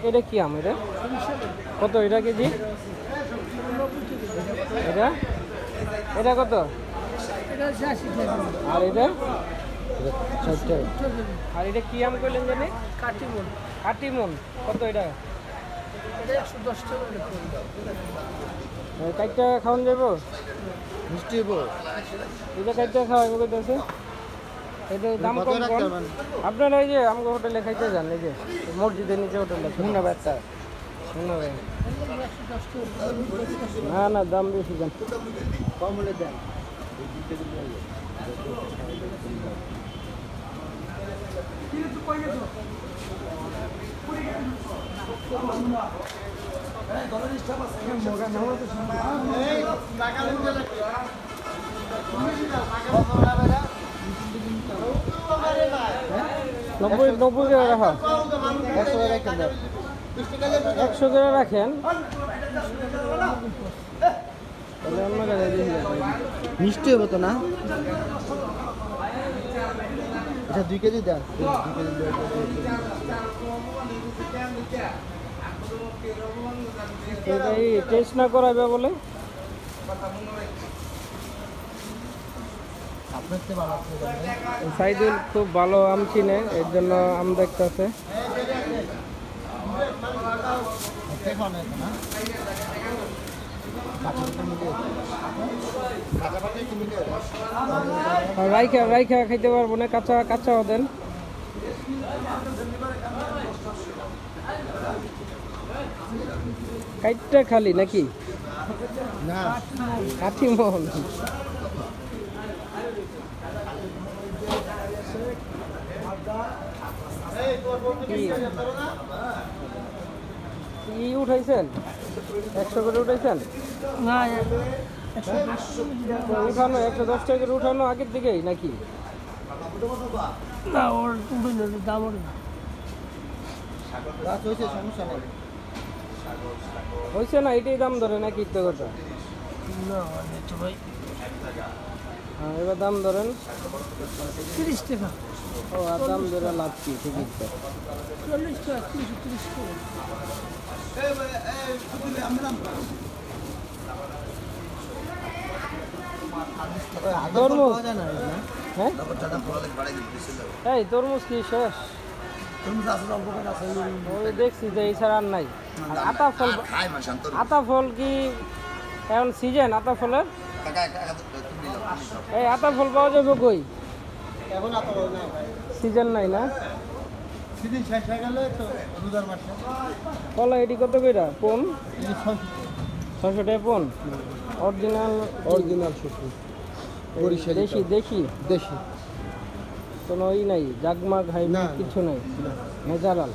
এটা কি আম? এটা কত? এটা কেজি? এটা এটা কত? আর এটা 60 টাকা। আর এটা কি আম কইলেন জানি? কাটিমন। কাটিমন কত? এটা 110 টাকা। কাইটটা খাওয়ান যাবো? মিষ্টি হবো এটা কাইটটা খাওয়াবো কইতেছে। এটার দাম কম কম। আপনারা এই যে আমাকে হোটেলে খাইতে যান, এই যে মসজিদের নিচে হোটেলে মুন্না ব্যাটটা শুনো ভাই। না না, দাম বেশি দেন, কম হলে দেন। নব্বই করে রাখা। 100 টাকা রাখেন দাও। 100 করে রাখেন, তাহলে অন্য জায়গায় দিয়ে দিবেন। মিষ্টি হবো তো না? আচ্ছা 2 কেজি দেন। 2 কেজি দেন। এটাই টেস্ট না করাবে বলে। আপনার চেয়ে ভালো আপনি জানেন। সাইদুল খুব ভালো আম চিনে, এর জন্য আম দেখতেছে। দেখো না না। রাইখা খাইতে পারবো না, কাঁচা কাঁচা দেন। কাইটটা খালি নাকি? না কাঠি মন। কি উঠাইছেন? 100 করে উঠাইছেন? না উঠানো 110 টাকা করে উঠানো আগের দিকেই নাকি? না, ওর দাম ওর গাছ হয়েছে, সমস্যা নেই। হয়েছে না, এটাই দাম ধরে নাকি? ইত্যা কথা না তো ভাই। হ্যাঁ, এবার দাম ধরেন। 30 টাকা। ও, আর দাম ধরে লাভ কি? ঠিকই তো। 40 টাকা, 30 টাকা। তরমুজ? পাওয়া যায় না না? হ্যাঁ, এই তরমুজ কি শেষ? তরমুজ আছে, অল্প করে আছে। ওই দেখছি যে এই ছাড়া আর নাই। আর আতা ফল, আতা ফল কি এখন সিজন আতা ফলের? এই আতা ফল পাওয়া যাবে কই? এখন আর তো না ভাই। সিজন নাই না? সিদিন শেষ হয়ে গেলে তো রোজার মাসে। কলা এটি কত কইরা কোন? এই 600 টাকা কোন? অরিজিনাল শুকনো দেশি দেশি দেশি কোনো ই নাই, জাগমাগ হাই না, কিছু নাই, ন্যাচারাল।